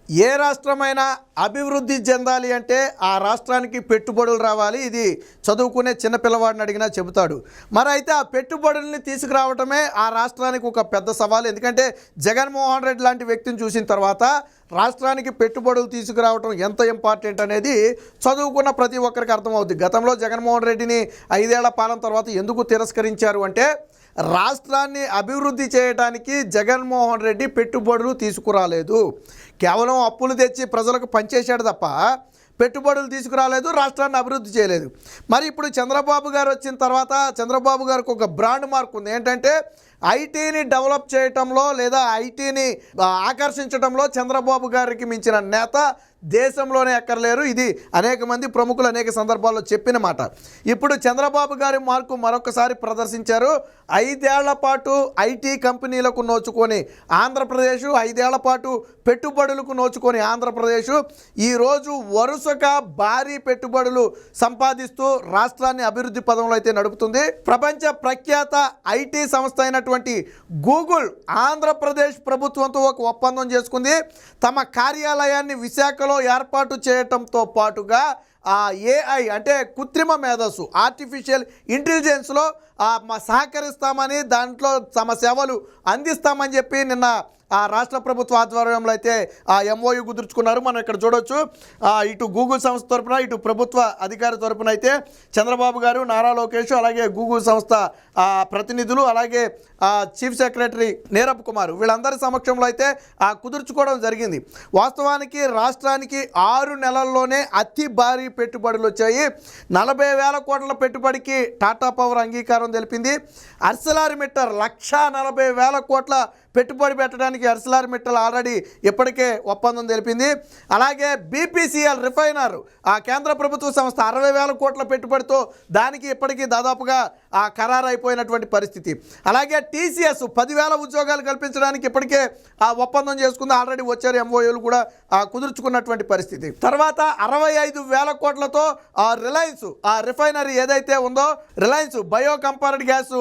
ఏ రాష్ట్రమైనా అభివృద్ధి చెందాలి అంటే ఆ రాష్ట్రానికి పెట్టుబడులు రావాలి. ఇది చదువుకునే చిన్నపిల్లవాడిని అడిగినా చెబుతాడు. మరి అయితే ఆ పెట్టుబడుల్ని తీసుకురావటమే ఆ రాష్ట్రానికి ఒక పెద్ద సవాలు. ఎందుకంటే జగన్మోహన్ రెడ్డి లాంటి వ్యక్తిని చూసిన తర్వాత రాష్ట్రానికి పెట్టుబడులు తీసుకురావటం ఎంత ఇంపార్టెంట్ అనేది చదువుకున్న ప్రతి ఒక్కరికి అర్థమవుతుంది. గతంలో జగన్మోహన్ రెడ్డిని 5 ఏళ్ల పాలన తర్వాత ఎందుకు తిరస్కరించారు అంటే రాష్ట్రాన్ని అభివృద్ధి చేయడానికి జగన్మోహన్ రెడ్డి పెట్టుబడులు తీసుకురాలేదు. కేవలం అప్పులు తెచ్చి ప్రజలకు పనిచేశాడు తప్ప పెట్టుబడులు తీసుకురాలేదు, రాష్ట్రాన్ని అభివృద్ధి చేయలేదు. మరి ఇప్పుడు చంద్రబాబు గారు వచ్చిన తర్వాత చంద్రబాబు గారికి ఒక బ్రాండ్ మార్క్ ఉంది. ఏంటంటే ఐటీని డెవలప్ చేయటంలో లేదా ఐటీని ఆకర్షించడంలో చంద్రబాబు గారికి మించిన నేత దేశంలోనే ఎక్కర్లేరు. ఇది అనేక మంది ప్రముఖులు అనేక సందర్భాల్లో చెప్పిన మాట. ఇప్పుడు చంద్రబాబు గారి మార్కు మరొకసారి ప్రదర్శించారు. 5 ఏళ్ల పాటు ఐటీ కంపెనీలకు నోచుకొని ఆంధ్రప్రదేశ్, 5 ఏళ్ల పాటు పెట్టుబడులకు నోచుకొని ఆంధ్రప్రదేశ్ ఈరోజు వరుసగా భారీ పెట్టుబడులు సంపాదిస్తూ రాష్ట్రాన్ని అభివృద్ధి పదంలో అయితే నడుపుతుంది. ప్రపంచ ప్రఖ్యాత ఐటీ సంస్థ అయినటువంటి గూగుల్ ఆంధ్రప్రదేశ్ ప్రభుత్వంతో ఒక ఒప్పందం చేసుకుంది. తమ కార్యాలయాన్ని విశాఖలో ఏర్పాటు చేయటంతో పాటుగా ఏఐ అంటే కృత్రిమ మేధస్సు ఆర్టిఫిషియల్ ఇంటెలిజెన్స్లో సహకరిస్తామని, దాంట్లో తమ సేవలు అందిస్తామని చెప్పి నిన్న రాష్ట్ర ప్రభుత్వ ఆధ్వర్యంలో అయితే ఎంఓయూ కుదుర్చుకున్నారు. మనం ఇక్కడ చూడొచ్చు. ఇటు గూగుల్ సంస్థ తరపున ఇటు ప్రభుత్వ అధికారి తరపున అయితే చంద్రబాబు గారు, నారా లోకేష్, అలాగే గూగుల్ సంస్థ ప్రతినిధులు, అలాగే చీఫ్ సెక్రటరీ నీరబ్ కుమార్ వీళ్ళందరి సమక్షంలో అయితే కుదుర్చుకోవడం జరిగింది. వాస్తవానికి రాష్ట్రానికి 6 నెలల్లోనే అతి భారీ పెట్టుబడులు వచ్చాయి. 40,000 కోట్ల పెట్టుబడికి టాటా పవర్ అంగీకారం తెలిపింది. ArcelorMittal 1,40,000 కోట్ల పెట్టుబడి పెట్టడానికి ArcelorMittal ఆల్రెడీ ఇప్పటికే ఒప్పందం తెలిపింది. అలాగే BPCL రిఫైనర్ కేంద్ర ప్రభుత్వ సంస్థ 60,000 కోట్ల పెట్టుబడితో దానికి ఇప్పటికీ దాదాపుగా ఖరారు అయిపోయినటువంటి పరిస్థితి. అలాగే TCS 10,000 ఉద్యోగాలు కల్పించడానికి ఇప్పటికే ఒప్పందం చేసుకుంది. ఆల్రెడీ వచ్చారు, ఎంఓయూలు కూడా కుదుర్చుకున్నటువంటి పరిస్థితి. తర్వాత 65,000 కోట్లతో రిలయన్స్ రిఫైనరీ ఏదైతే ఉందో రిలయన్స్ బయో కంపౌండ్ గ్యాస్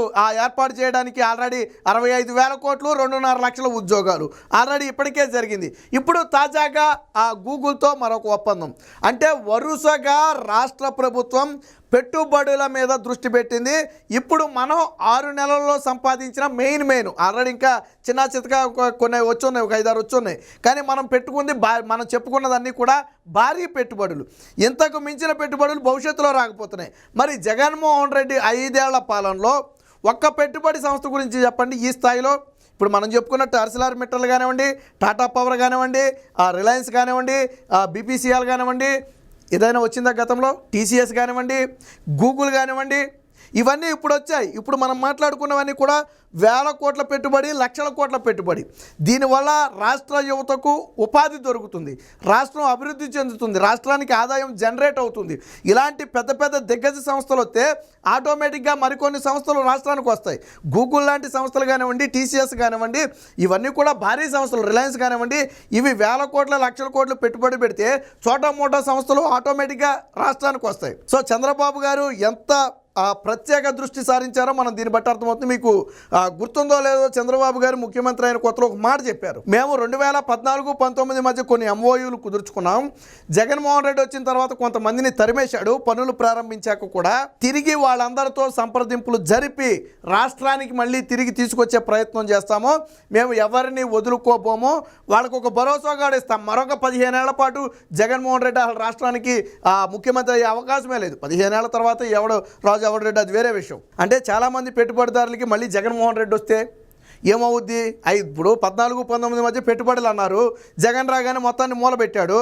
ఏర్పాటు చేయడానికి ఆల్రెడీ 65,000 కోట్లు, 2.5 లక్షల ఉద్యోగాలు ఆల్రెడీ ఇప్పటికే జరిగింది. ఇప్పుడు తాజాగా గూగుల్తో మరొక ఒప్పందం. అంటే వరుసగా రాష్ట్ర ప్రభుత్వం పెట్టుబడుల మీద దృష్టి పెట్టింది. ఇప్పుడు మనం 6 నెలల్లో సంపాదించిన మెయిన్ ఆల్రెడీ ఇంకా చిన్న చితగా కొన్ని వచ్చున్నాయి, ఒక 5-6 వచ్చున్నాయి. కానీ మనం పెట్టుకుంది మనం చెప్పుకున్నదన్నీ కూడా భారీ పెట్టుబడులు. ఇంతకు మించిన పెట్టుబడులు భవిష్యత్తులో రాకపోతున్నాయి. మరి జగన్మోహన్ రెడ్డి 5 ఏళ్ల పాలనలో ఒక్క పెట్టుబడి సంస్థ గురించి చెప్పండి ఈ స్థాయిలో. ఇప్పుడు మనం చెప్పుకున్నట్టు ArcelorMittal కానివ్వండి, టాటా పవర్ కానివ్వండి, రిలయన్స్ కానివ్వండి, BPCL కానివ్వండి, ఏదైనా వచ్చిందా గతంలో, TCS కానివ్వండి, గూగుల్ కానివ్వండి, ఇవన్నీ ఇప్పుడు వచ్చాయి. ఇప్పుడు మనం మాట్లాడుకున్నవన్నీ కూడా 1,000 కోట్ల పెట్టుబడి, లక్షల కోట్ల పెట్టుబడి. దీనివల్ల రాష్ట్ర యువతకు ఉపాధి దొరుకుతుంది, రాష్ట్రం అభివృద్ధి చెందుతుంది, రాష్ట్రానికి ఆదాయం జనరేట్ అవుతుంది. ఇలాంటి పెద్ద పెద్ద దిగ్గజ సంస్థలు వస్తే ఆటోమేటిక్గా మరికొన్ని సంస్థలు రాష్ట్రానికి వస్తాయి. గూగుల్ లాంటి సంస్థలు కానివ్వండి, TCS కానివ్వండి, ఇవన్నీ కూడా భారీ సంస్థలు, రిలయన్స్ కానివ్వండి, ఇవి 1,000 కోట్ల, లక్షల కోట్లు పెట్టుబడి పెడితే చోటా మోటా సంస్థలు ఆటోమేటిక్గా రాష్ట్రానికి వస్తాయి. సో చంద్రబాబు గారు ఎంత ప్రత్యేక దృష్టి సారించారో మనం దీన్ని బట్టి అర్థమవుతుంది. మీకు గుర్తుందో లేదో, చంద్రబాబు గారు ముఖ్యమంత్రి అయిన కొత్తలో ఒక మాట చెప్పారు. మేము 2014-19 మధ్య కొన్ని ఎంఓయూలు కుదుర్చుకున్నాం. జగన్మోహన్ రెడ్డి వచ్చిన తర్వాత కొంతమందిని తరిమేశాడు. పనులు ప్రారంభించాక కూడా తిరిగి వాళ్ళందరితో సంప్రదింపులు జరిపి రాష్ట్రానికి మళ్ళీ తిరిగి తీసుకొచ్చే ప్రయత్నం చేస్తాము. మేము ఎవరిని వదులుకోబోము, వాళ్ళకు ఒక భరోసాగా ఇస్తాం. మరొక 15 ఏళ్ల పాటు జగన్మోహన్ రెడ్డి అసలు రాష్ట్రానికి ముఖ్యమంత్రి అయ్యే అవకాశమే లేదు. 15 ఏళ్ల తర్వాత రాజు రెడ్డి అది వేరే విషయం. అంటే చాలామంది పెట్టుబడిదారులకి మళ్ళీ జగన్మోహన్ రెడ్డి వస్తే ఏమవుద్ది? ఇప్పుడు 14-19 మధ్య పెట్టుబడులు అన్నారు. జగన్ రాగానే మొత్తాన్ని మూలబెట్టాడు.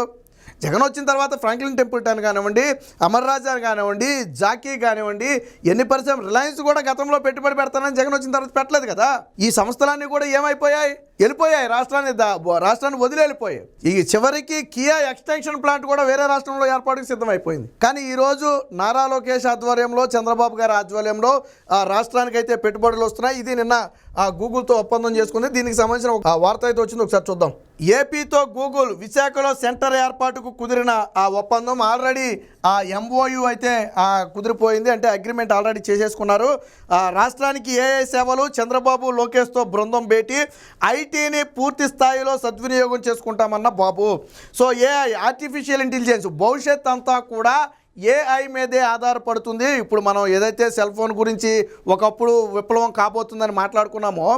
జగన్ వచ్చిన తర్వాత ఫ్రాంక్లిన్ టెంపుల్టన్ కానివ్వండి, అమర్ రాజా కానివ్వండి, జాకీ కానివ్వండి, ఎన్ని పరిశ్రమ, రిలయన్స్ కూడా గతంలో పెట్టుబడి పెడతానని జగన్ వచ్చిన తర్వాత పెట్టలేదు కదా. ఈ సంస్థలన్నీ కూడా ఏమైపోయాయి? వెళ్ళిపోయాయి, రాష్ట్రాన్ని వదిలి వెళ్ళిపోయాయి. ఈ చివరికి కియా ఎక్స్టెన్షన్ ప్లాంట్ కూడా వేరే రాష్ట్రంలో ఏర్పాటుకు సిద్ధమైపోయింది. కానీ ఈరోజు నారా లోకేష్ ఆధ్వర్యంలో, చంద్రబాబు గారి ఆధ్వర్యంలో రాష్ట్రానికి అయితే పెట్టుబడులు వస్తున్నాయి. ఇది నిన్న గూగుల్తో ఒప్పందం చేసుకుంది. దీనికి సంబంధించిన ఒక వార్త అయితే వచ్చింది, ఒకసారి చూద్దాం. ఏపీతో గూగుల్ విశాఖలో సెంటర్ ఏర్పాటుకు కుదిరిన ఒప్పందం ఆల్రెడీ ఎంఓయూ అయితే కుదిరిపోయింది. అంటే అగ్రిమెంట్ ఆల్రెడీ చేసేసుకున్నారు. రాష్ట్రానికి ఏఐ సేవలు, చంద్రబాబు లోకేష్తో బృందం భేటీ, ఐటీ ఐటీని పూర్తి స్థాయిలో సద్వినియోగం చేసుకుంటామన్న బాబు. సో ఏఐ, ఆర్టిఫిషియల్ ఇంటెలిజెన్స్ భవిష్యత్ అంతా కూడా ఏఐ మీదే ఆధారపడుతుంది. ఇప్పుడు మనం ఏదైతే సెల్ ఫోన్ గురించి ఒకప్పుడు విప్లవం కాబోతుందని మాట్లాడుకున్నామో,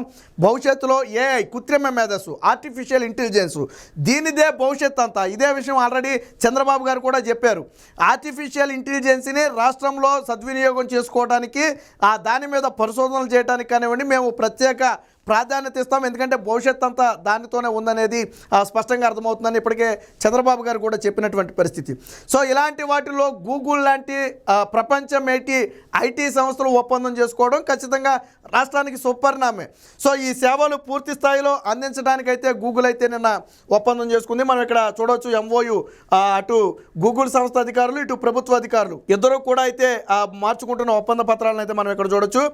భవిష్యత్తులో ఏఐ, కృత్రిమ మేధస్సు, ఆర్టిఫిషియల్ ఇంటెలిజెన్స్, దీనిదే భవిష్యత్ అంతా. ఇదే విషయం ఆల్రెడీ చంద్రబాబు గారు కూడా చెప్పారు. ఆర్టిఫిషియల్ ఇంటెలిజెన్స్ని రాష్ట్రంలో సద్వినియోగం చేసుకోవడానికి, దాని మీద పరిశోధనలు చేయడానికి కానివ్వండి, మేము ప్రత్యేక ప్రాధాన్యత ఇస్తాం. ఎందుకంటే భవిష్యత్ అంతా దానితోనే ఉందనేది స్పష్టంగా అర్థమవుతుందని ఇప్పటికే చంద్రబాబు గారు కూడా చెప్పినటువంటి పరిస్థితి. సో ఇలాంటి వాటిలో గూగుల్ లాంటి ప్రపంచం ఐటీ సంస్థలు ఒప్పందం చేసుకోవడం ఖచ్చితంగా రాష్ట్రానికి సుపరిణామే. సో ఈ సేవలు పూర్తి స్థాయిలో అందించడానికైతే గూగుల్ అయితే నిన్న ఒప్పందం చేసుకుంది. మనం ఇక్కడ చూడవచ్చు ఎంఓయు, అటు గూగుల్ సంస్థ అధికారులు, ఇటు ప్రభుత్వ అధికారులు ఇద్దరు కూడా అయితే మార్చుకుంటున్న ఒప్పంద పత్రాలను అయితే మనం ఇక్కడ చూడొచ్చు.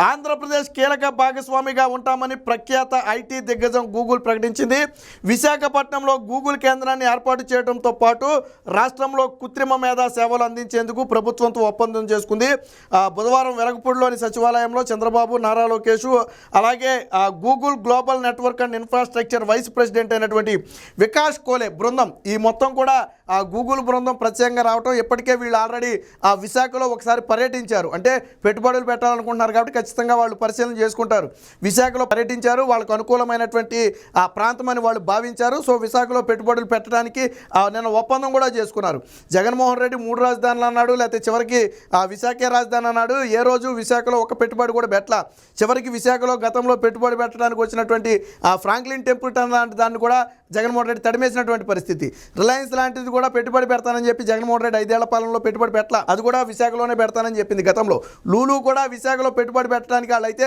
ఆంధ్రప్రదేశ్ కీలక భాగస్వామిగా ఉంటామని ప్రఖ్యాత ఐటీ దిగ్గజం గూగుల్ ప్రకటించింది. విశాఖపట్నంలో గూగుల్ కేంద్రాన్ని ఏర్పాటు చేయడంతో పాటు రాష్ట్రంలో కృత్రిమ మేధా సేవలు అందించేందుకు ప్రభుత్వంతో ఒప్పందం చేసుకుంది. బుధవారం వెలగపూడిలోని సచివాలయంలో చంద్రబాబు, నారా లోకేష్, అలాగే Google global network and infrastructure vice president అయినటువంటి వికాస్ కోలే బృందం, ఈ మొత్తం కూడా గూగుల్ బృందం ప్రత్యేకంగా రావటం. ఇప్పటికే వీళ్ళు ఆల్రెడీ విశాఖలో ఒకసారి పర్యటించారు. అంటే పెట్టుబడులు పెట్టాలనుకుంటున్నారు కాబట్టి ఖచ్చితంగా వాళ్ళు పరిశీలన చేసుకుంటారు. విశాఖలో పర్యటించారు, వాళ్ళకు అనుకూలమైనటువంటి ప్రాంతం అని వాళ్ళు భావించారు. సో విశాఖలో పెట్టుబడులు పెట్టడానికి నిన్న ఒప్పందం కూడా చేసుకున్నారు. జగన్మోహన్ రెడ్డి 3 రాజధానులు అన్నాడు, లేకపోతే చివరికి విశాఖే రాజధాని అన్నాడు. ఏ రోజు విశాఖలో ఒక పెట్టుబడి కూడా పెట్టలా. చివరికి విశాఖలో గతంలో పెట్టుబడి పెట్టడానికి వచ్చినటువంటి ఫ్రాంక్లిన్ టెంపుల్టన్ లాంటి దాన్ని కూడా జగన్మోహన్ రెడ్డి తడిమేసినటువంటి పరిస్థితి. రిలయన్స్ లాంటిది కూడా పెట్టుబడి పెడతానని చెప్పి జగన్మోహన్ రెడ్డి 5 ఏళ్ల పాలనలో పెట్టుబడి పెట్టలా, అది కూడా విశాఖలోనే పెడతానని చెప్పింది గతంలో. లూలు కూడా విశాఖలో పెట్టుబడి పెట్టడానికి వాళ్ళు అయితే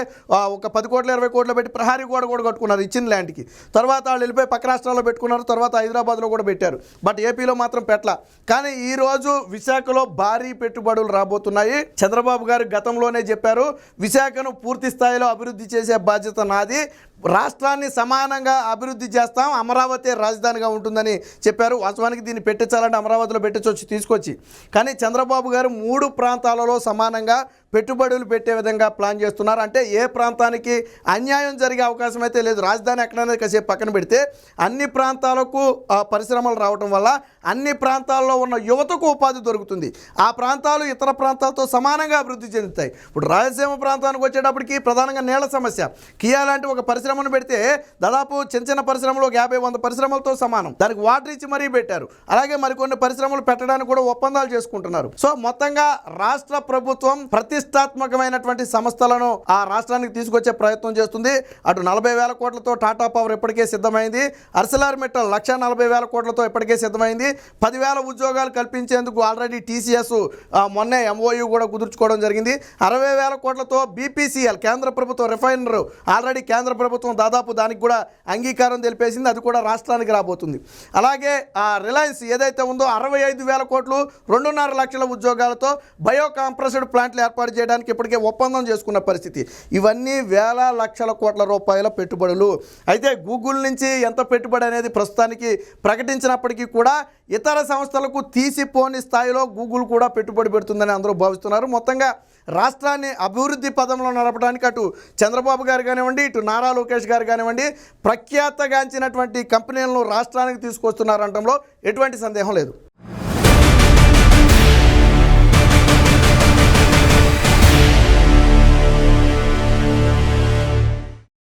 ఒక 10 కోట్లు 20 కోట్లు పెట్టి ప్రహారీ గోడ కూడా కట్టుకున్నారు ఇచ్చిన ల్యాండ్కి. తర్వాత వాళ్ళు వెళ్ళిపోయి పక్క రాష్ట్రాల్లో పెట్టుకున్నారు, తర్వాత హైదరాబాద్లో కూడా పెట్టారు. బట్ ఏపీలో మాత్రం పెట్టలా. కానీ ఈరోజు విశాఖలో భారీ పెట్టుబడులు రాబోతున్నాయి. చంద్రబాబు గారు గతంలోనే చెప్పారు, విశాఖను పూర్తి స్థాయిలో అభివృద్ధి చేసే బాధ్యత నాది, రాష్ట్రాన్ని సమానంగా అభివృద్ధి చేస్తాం, అమరావతి రాజధానిగా ఉంటుందని చెప్పారు. వాస్తవానికి దీన్ని పెట్టించాలంటే అమరావతిలో పెట్టించవచ్చు తీసుకొచ్చి. కానీ చంద్రబాబు గారు 3 ప్రాంతాలలో సమానంగా పెట్టుబడులు పెట్టే విధంగా ప్లాన్ చేస్తున్నారు. అంటే ఏ ప్రాంతానికి అన్యాయం జరిగే అవకాశం అయితే లేదు. రాజధాని ఎక్కడైనా కాసేపు పక్కన పెడితే అన్ని ప్రాంతాలకు పరిశ్రమలు రావడం వల్ల అన్ని ప్రాంతాల్లో ఉన్న యువతకు ఉపాధి దొరుకుతుంది. ఆ ప్రాంతాలు ఇతర ప్రాంతాలతో సమానంగా అభివృద్ధి చెందుతాయి. ఇప్పుడు రాయలసీమ ప్రాంతానికి వచ్చేటప్పటికి ప్రధానంగా నీళ్ల సమస్య. కియా లాంటి ఒక పరిశ్రమను పెడితే దాదాపు చిన్న పరిశ్రమలు 50-100 పరిశ్రమలతో సమానం. దానికి వాటర్ ఇచ్చి మరీ పెట్టారు. అలాగే మరికొన్ని పరిశ్రమలు పెట్టడానికి కూడా ఒప్పందాలు చేసుకుంటున్నారు. సో మొత్తంగా రాష్ట్ర ప్రభుత్వం ప్రతిష్టాత్మకమైనటువంటి సంస్థలను ఆ రాష్ట్రానికి తీసుకొచ్చే ప్రయత్నం చేస్తుంది. అటు 40,000 కోట్లతో టాటా పవర్ ఇప్పటికే సిద్ధమైంది. అర్సెలర్ మిట్టల్ 1,40,000 కోట్లతో ఇప్పటికే సిద్ధమైంది. 10,000 ఉద్యోగాలు కల్పించేందుకు ఆల్రెడీ టీసీఎస్ మొన్నే ఎంఓయూ కూడా కుదుర్చుకోవడం జరిగింది. 60,000 కోట్లతో బీపీసీఎల్ కేంద్ర ప్రభుత్వ రిఫైనర్ ఆల్రెడీ కేంద్ర ప్రభుత్వం దాదాపు దానికి కూడా అంగీకారం తెలిపేసింది. అది కూడా రాష్ట్రానికి రాబోతుంది. అలాగే రిలయన్స్ ఏదైతే ఉందో 65,000 కోట్లు 2.5 లక్షల ఉద్యోగాలతో బయో కాంప్రెస్డ్ ప్లాంట్లు ఏర్పాటు చేయడానికి ఇప్పటికే ఒప్పందం చేసుకున్న పరిస్థితి. ఇవన్నీ వేల లక్షల కోట్ల రూపాయల పెట్టుబడులు. అయితే గూగుల్ నుంచి ఎంత పెట్టుబడి అనేది ప్రస్తుతానికి ప్రకటించినప్పటికీ కూడా ఇతర సంస్థలకు తీసిపోని స్థాయిలో గూగుల్ కూడా పెట్టుబడి పెడుతుందని అందరూ భావిస్తున్నారు. మొత్తంగా రాష్ట్రాన్ని అభివృద్ధి పదంలో నడపడానికి అటు చంద్రబాబు గారు కానివ్వండి, ఇటు నారా లోకేష్ గారు కానివ్వండి, ప్రఖ్యాతగాంచినటువంటి కంపెనీలను రాష్ట్రానికి తీసుకొస్తున్నారనడంలో ఎటువంటి సందేహం లేదు.